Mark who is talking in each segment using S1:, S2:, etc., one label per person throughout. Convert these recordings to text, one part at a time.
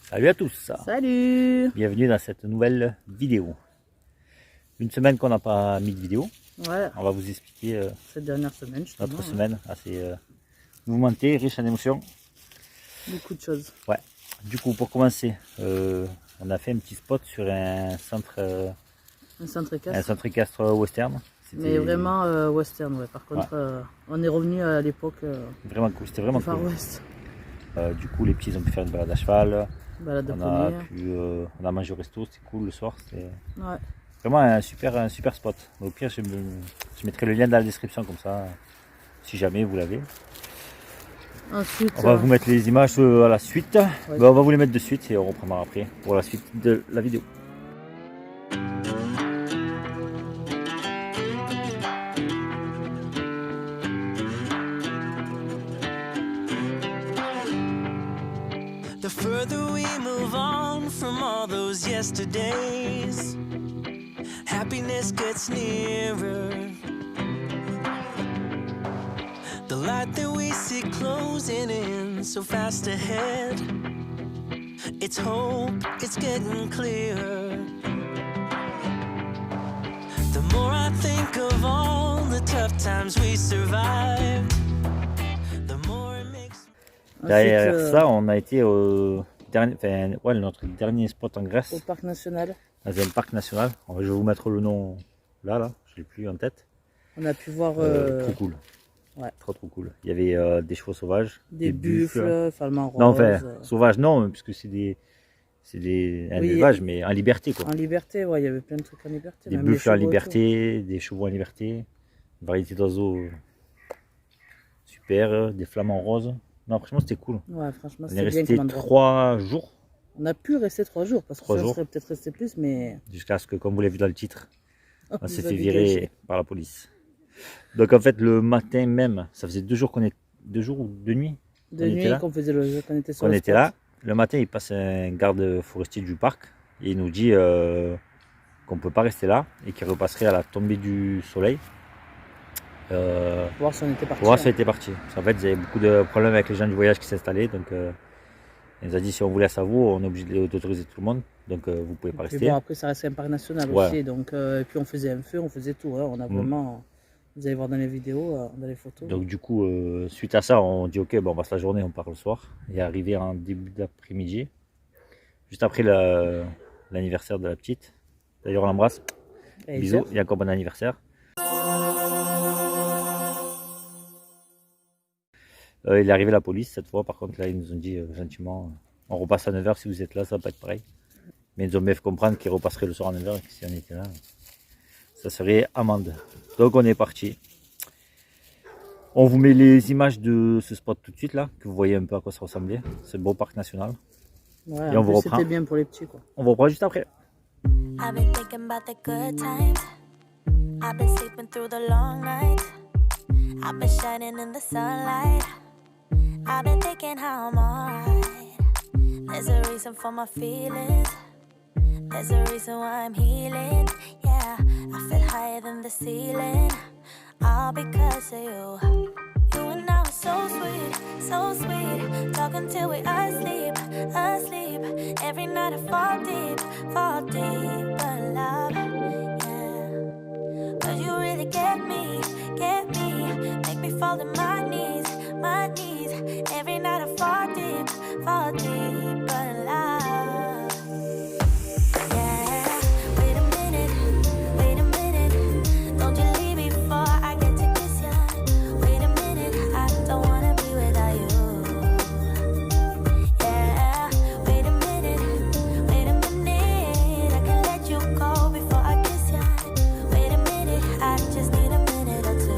S1: Salut à tous.
S2: Salut.
S1: Bienvenue dans cette nouvelle vidéo. Une semaine qu'on n'a pas mis de vidéo.
S2: Ouais.
S1: On va vous expliquer
S2: Cette dernière semaine, justement,
S1: notre semaine assez mouvementée, riche en émotions.
S2: Beaucoup de choses.
S1: Ouais. Du coup, pour commencer, on a fait un petit spot sur un centre équestre western.
S2: Mais vraiment western, ouais. Par contre, on est revenu à l'époque
S1: vraiment cool. C'était vraiment
S2: Far
S1: cool.
S2: West.
S1: Du coup, les petits ils ont pu faire une balade à cheval.
S2: Balade
S1: On a mangé au resto, c'était cool le soir.
S2: Ouais.
S1: Vraiment un super spot. Au pire, je mettrai le lien dans la description comme ça, si jamais vous l'avez.
S2: Ensuite,
S1: on va vous mettre les images à la suite.
S2: Ouais.
S1: Ben, on va vous les mettre de suite et on reprendra après pour la suite de la vidéo.
S3: The further we move on from all those yesterdays, happiness gets nearer. The light that we see closing in so fast ahead, it's hope, it's getting clearer. The more I think of all the tough times we survived, the more it makes.
S1: Derrière ça, on a été au notre dernier spot en Grèce.
S2: Au parc national.
S1: Dans un parc national. Je vais vous mettre le nom là, je l'ai plus en tête.
S2: On a pu voir.
S1: Trop cool.
S2: Ouais.
S1: Trop cool. Il y avait des chevaux sauvages.
S2: Des buffles, flamants roses.
S1: Non, enfin, sauvages non, puisque c'est des élevages, mais en liberté quoi.
S2: En liberté, ouais, il y avait plein de trucs en liberté.
S1: Des buffles en liberté, des chevaux en liberté, une variété d'oiseaux super, des flamants roses. Non, franchement, c'était cool.
S2: Ouais, franchement,
S1: on est resté 3 jours.
S2: On a pu rester 3 jours, parce que ça serait peut-être resté plus, mais...
S1: Jusqu'à ce que, comme vous l'avez vu dans le titre, on s'est fait virer par la police. Donc en fait, le matin même, ça faisait 2 jours qu'on est... 2 jours ou 2 nuits
S2: qu'on faisait le jeu, qu'on était sur
S1: le spot. Là. Le matin, il passe un garde forestier du parc et il nous dit qu'on ne peut pas rester là et qu'il repasserait à la tombée du soleil.
S2: Pour voir si on était parti.
S1: Pour voir si on était parti. Parce qu'en fait, il y avait beaucoup de problèmes avec les gens du voyage qui s'installaient. Donc, il nous a dit si on vous laisse à vous, on est obligé d'autoriser tout le monde. Donc, vous ne pouvez pas rester.
S2: Bon, après, ça reste un parc national aussi. Donc, et puis, on faisait un feu, on faisait tout. Hein. On a vraiment. Vous allez voir dans les vidéos, dans les photos.
S1: Donc, du coup, suite à ça, on dit ok, bon, on passe la journée, on part le soir. Et arrivé en début d'après-midi, juste après l'anniversaire de la petite. D'ailleurs, on l'embrasse. Bisous, et encore bon anniversaire. Il est arrivé la police cette fois, par contre là ils nous ont dit gentiment on repasse à 9h si vous êtes là, ça va pas être pareil. Mais ils nous ont bien fait comprendre qu'ils repasseraient le soir à 9h et que si on était là, ça serait amende. Donc on est parti. On vous met les images de ce spot tout de suite là, que vous voyez un peu à quoi ça ressemblait. C'est le beau parc national.
S2: Ouais,
S1: et on vous reprend.
S2: C'était bien pour les petits quoi.
S1: On vous reprend juste après.
S4: I've been thinking about the good times. I've been sleeping through the long nights. I've been shining in the sunlight. I've been thinking how I'm alright. There's a reason for my feelings. There's a reason why I'm healing. Yeah, I feel higher than the ceiling. All because of you. You and I were so sweet, so sweet. Talking till we asleep, asleep. Every night I fall deep, but love, yeah. Cause you really get me, make me fall to my knees, my knees. Every night I fall deep, but love, yeah. Wait a minute, don't you leave me before I get to kiss ya. Wait a minute, I don't wanna be without you. Yeah, wait a minute, I can let you go before I kiss ya. Wait a minute, I just need a minute or two.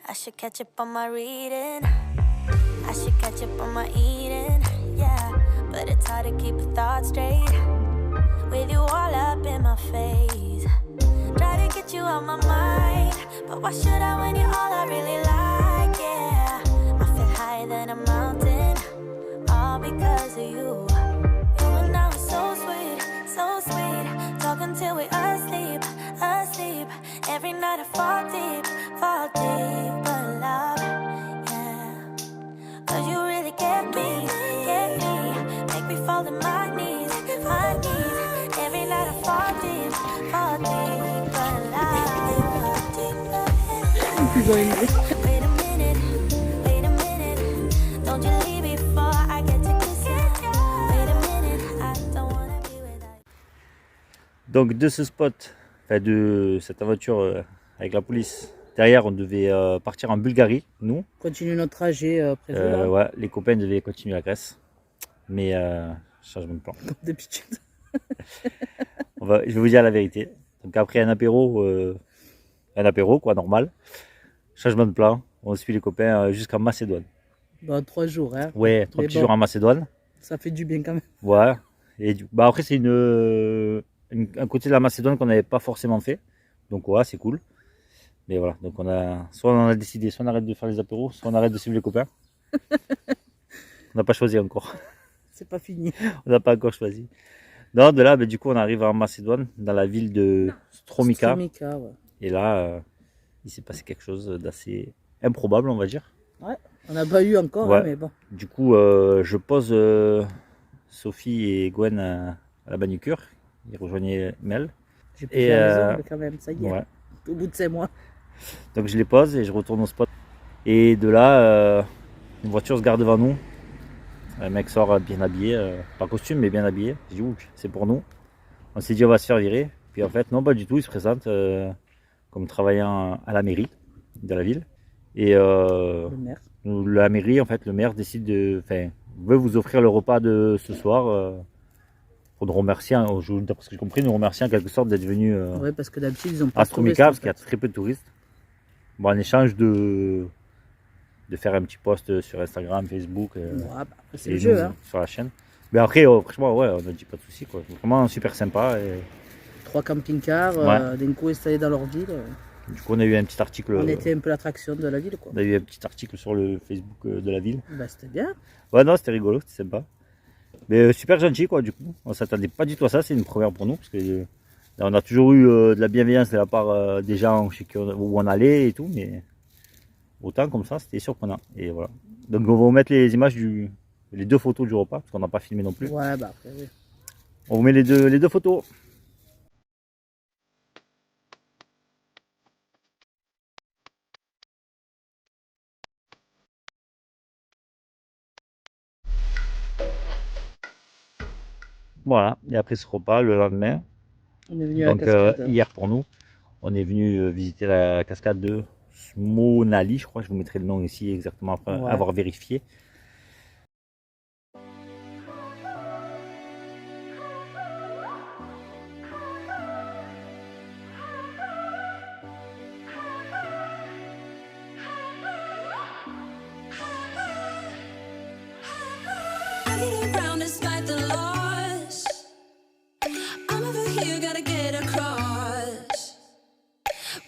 S4: I should catch up on my reading. I should catch up on my eating, yeah. But it's hard to keep a thought straight with you all up in my face. Try to get you out my mind, but why should I when you're all I really like, yeah. I feel higher than a mountain, all because of you. You and I were so sweet, talking till we asleep, asleep. Every night I fall deep, but love, yeah. Cause you really get me.
S2: going.
S4: Wait a minute, don't you leave before I get to kissing. Wait a minute, I don't wanna be without you.
S1: Donc de ce spot, enfin de cette aventure avec la police, derrière on devait partir en Bulgarie, nous.
S2: Continue notre trajet prévu là,
S1: Ouais, les copains devaient continuer la Grèce, mais changement de plan.
S2: comme d'habitude.
S1: Je vais vous dire la vérité. Donc après un apéro quoi, normal. Changement de plan, on suit les copains jusqu'en Macédoine.
S2: Bah, 3 jours, hein.
S1: Ouais, 3
S2: Mais
S1: petits
S2: bon.
S1: jours en Macédoine.
S2: Ça fait du bien quand même.
S1: Ouais. Et bah après c'est un côté de la Macédoine qu'on n'avait pas forcément fait. Donc ouais, c'est cool. Mais voilà, donc soit on a décidé, soit on arrête de faire les apéros, soit on arrête de suivre les copains. On n'a pas choisi encore.
S2: C'est pas fini.
S1: On n'a pas encore choisi. Non, de là, du coup, on arrive en Macédoine, dans la ville de Stromica.
S2: Stromica, ouais.
S1: Et là, il s'est passé quelque chose d'assez improbable, on va dire.
S2: Ouais, on n'a pas eu encore,
S1: Ouais.
S2: hein, mais bon.
S1: Du coup, je pose Sophie et Gwen à la manucure. Ils rejoignaient Mel.
S2: J'ai pu
S1: Et,
S2: faire les ongles quand même, ça y est.
S1: Ouais.
S2: Au bout de 5 mois.
S1: Donc je les pose et je retourne au spot. Et de là, une voiture se garde devant nous. Un mec sort bien habillé, pas costume mais bien habillé. Je dis ouh, c'est pour nous. On s'est dit on va se faire virer. Puis en fait non, pas du tout, il se présente comme travaillant à la mairie de la ville. Et
S2: Le maire.
S1: la mairie, en fait, le maire décide veut vous offrir le repas de ce soir pour nous remercier, d'après ce que j'ai compris, nous remercier en quelque sorte d'être venus
S2: Ouais, parce que d'habitude, ils ont pas
S1: à
S2: de touristes,
S1: Stromica
S2: en
S1: parce qu'il y a
S2: fait.
S1: très peu de touristes. Bon, en échange de faire un petit post sur Instagram, Facebook
S2: Ouais, bah, après, c'est
S1: et
S2: le jeu,
S1: nous,
S2: hein.
S1: sur la chaîne. Mais après, franchement, ouais, on n'a dit pas de soucis, quoi. Vraiment super sympa. Et
S2: 3 camping-cars,
S1: Ouais.
S2: d'un coup installés dans leur ville.
S1: du coup, on a eu un petit article.
S2: On était un peu l'attraction de la ville, quoi.
S1: On a eu un petit article sur le Facebook de la ville.
S2: Bah, c'était bien.
S1: Ouais, non, c'était rigolo, c'était sympa. Mais super gentil, quoi, du coup. On s'attendait pas du tout à ça, c'est une première pour nous. Parce que on a toujours eu de la bienveillance de la part des gens chez où on allait et tout. Mais autant comme ça, c'était surprenant. Et voilà. Donc, on va vous mettre les images les 2 photos du repas, parce qu'on n'a pas filmé non plus.
S2: Ouais, bah après, oui.
S1: On vous met les deux photos. Voilà. Et après ce repas, le lendemain,
S2: On est venu à la
S1: donc
S2: cascade.
S1: hier pour nous, on est venu visiter la cascade de Smonali, je crois. Je vous mettrai le nom ici exactement après
S2: Ouais.
S1: avoir vérifié.
S5: I get around despite the loss. I'm over here, gotta get across.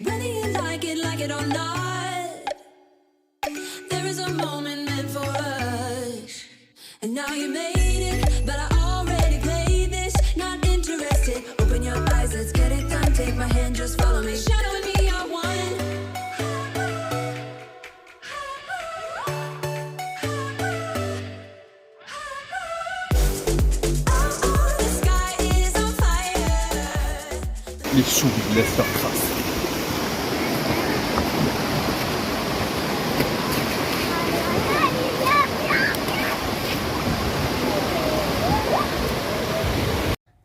S5: Whether you like it or not, there is a moment meant for us. And now you made it, but I already played this. Not interested. Open your eyes, let's get it done. Take my hand, just follow me. Shadow and me are one. The sky is on fire.
S6: Les souris laissent leur trace.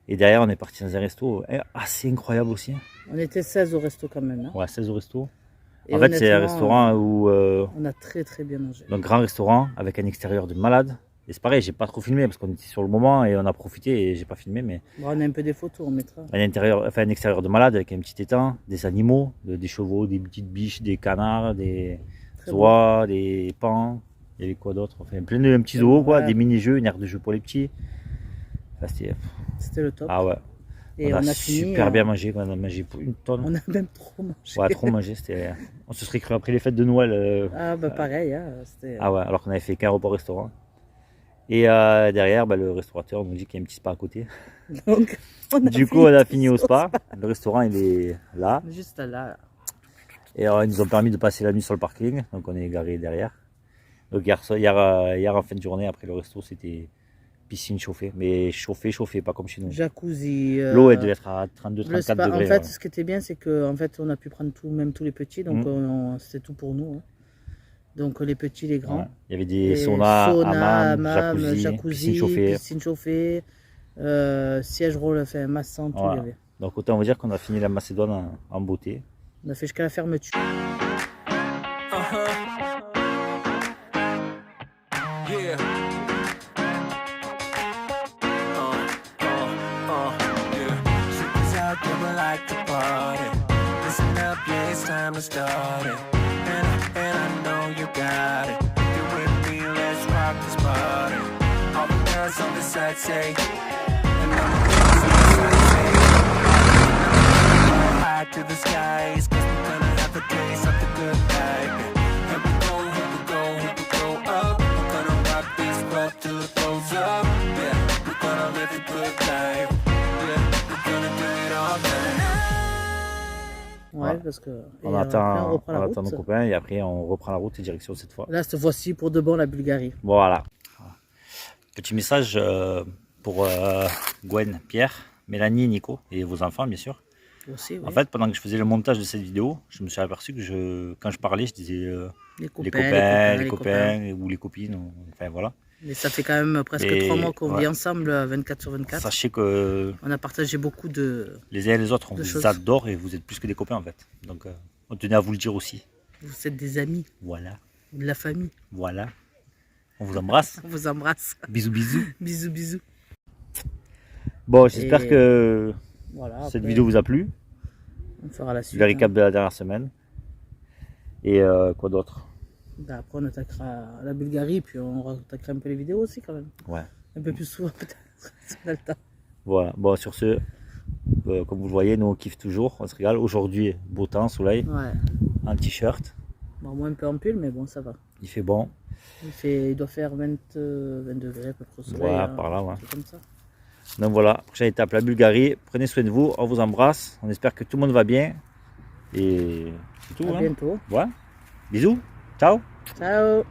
S1: Et derrière, on est parti dans un resto assez incroyable aussi.
S2: On était 16 au resto quand même. Hein.
S1: Ouais, 16 au resto.
S2: Et
S1: En fait, c'est un
S2: honnêtement,
S1: restaurant où
S2: on a très très bien mangé.
S1: un grand restaurant avec un extérieur de malade. Et c'est pareil, j'ai pas trop filmé parce qu'on était sur le moment et on a profité et j'ai pas filmé, mais
S2: Bon, on a un peu des photos, on mettra.
S1: un extérieur de malade avec un petit étang, des animaux, des chevaux, des petites biches, des canards, des
S2: Très
S1: oies, des pans, il y avait quoi d'autre, enfin plein de petits zoos quoi,
S2: Ouais.
S1: des mini-jeux, une aire de jeu pour les petits. Enfin,
S2: C'était le top.
S1: ah ouais,
S2: Et
S1: on a
S2: fini,
S1: super bien mangé, quoi. On a mangé une tonne.
S2: On a même trop mangé.
S1: Ouais, trop mangé, on se serait cru après les fêtes de Noël.
S2: Ah bah pareil, hein, c'était...
S1: Ah ouais, alors qu'on avait fait qu'un repas au restaurant. Et derrière, le restaurateur nous dit qu'il y a un petit spa à côté.
S2: Donc, on a
S1: Du coup, on a fini au spa. Le restaurant, il est là.
S2: Juste là.
S1: Et ils nous ont permis de passer la nuit sur le parking. Donc, on est garé derrière. Donc, hier en fin de journée, après le resto, c'était piscine chauffée, mais chauffée, pas comme chez nous.
S2: Jacuzzi.
S1: L'eau, elle devait être à 32,
S2: le
S1: 34
S2: spa.
S1: degrés.
S2: En fait,
S1: ouais.
S2: ce qui était bien, c'est que en fait, on a pu prendre tout, même tous les petits, donc c'était tout pour nous. Hein. Donc les petits, les grands.
S1: Ouais. Il y avait des
S2: Et
S1: saunas, hammam,
S2: hammam,
S1: jacuzzi,
S2: piscine chauffée, siège roll, enfin massant, tout il y
S1: Voilà.
S2: avait.
S1: Donc autant vous dire qu'on a fini la Macédoine en beauté.
S2: On a fait jusqu'à la fermeture.
S3: Yeah. Yeah. She's out there, but like to party. Listen up, yeah, it's time to start it. And I know you got it. You with me, let's rock this party. All the girls on the side say, and all the girls on the side say, high to the skies, 'cause we're gonna have a taste of the good life. Here we go, here we go, here we go up. We're gonna rock this club till it blows up. Yeah, we're gonna live a good life. Yeah, we're gonna do it all night.
S2: Ouais,
S1: Ouais.
S2: parce que.
S1: On
S2: et
S1: attend,
S2: après, on reprend la
S1: on attend nos
S2: route.
S1: copains et après on reprend la route et direction cette fois.
S2: Là, cette fois-ci, pour de bon, la Bulgarie.
S1: Voilà. Petit message pour Gwen, Pierre, Mélanie, Nico et vos enfants bien sûr.
S2: Aussi, oui.
S1: En fait, pendant que je faisais le montage de cette vidéo, je me suis aperçu que quand je parlais, je disais
S2: les
S1: les copains
S2: copains.
S1: ou les copines, enfin voilà.
S2: Mais ça fait quand même presque
S1: Et
S2: 3 mois qu'on
S1: ouais.
S2: vit ensemble 24 sur 24.
S1: Sachez que
S2: On a partagé beaucoup de.
S1: les uns et les autres, on
S2: De
S1: vous
S2: choses.
S1: adore et vous êtes plus que des copains en fait. Donc on tenait à vous le dire aussi.
S2: Vous êtes des amis,
S1: Voilà,
S2: de la famille.
S1: voilà. On vous embrasse.
S2: On vous embrasse.
S1: Bisous, bisous.
S2: Bisous, bisous.
S1: Bon, j'espère
S2: Et
S1: que
S2: Voilà.
S1: cette
S2: après,
S1: vidéo vous a plu.
S2: On fera la suite.
S1: Le récap de la dernière semaine. Et quoi d'autre?
S2: Ben, après, on attaquera la Bulgarie, puis on attaquera un peu les vidéos aussi, quand même.
S1: Ouais.
S2: Un peu plus souvent, peut-être. Si on a le temps.
S1: Voilà. Bon, sur ce, comme vous le voyez, nous on kiffe toujours, on se régale. Aujourd'hui, beau temps, soleil,
S2: Ouais.
S1: en t-shirt.
S2: Bon, moi, un peu en pull, mais bon, ça va.
S1: Il fait bon.
S2: Il doit faire 20 degrés à peu près au soleil.
S1: Voilà,
S2: hein,
S1: par là, ouais.
S2: un truc comme ça.
S1: Donc voilà, prochaine étape, la Bulgarie. Prenez soin de vous, on vous embrasse. On espère que tout le monde va bien. Et c'est tout.
S2: À
S1: Hein.
S2: bientôt.
S1: Ouais. Bisous. Ciao.
S2: Ciao.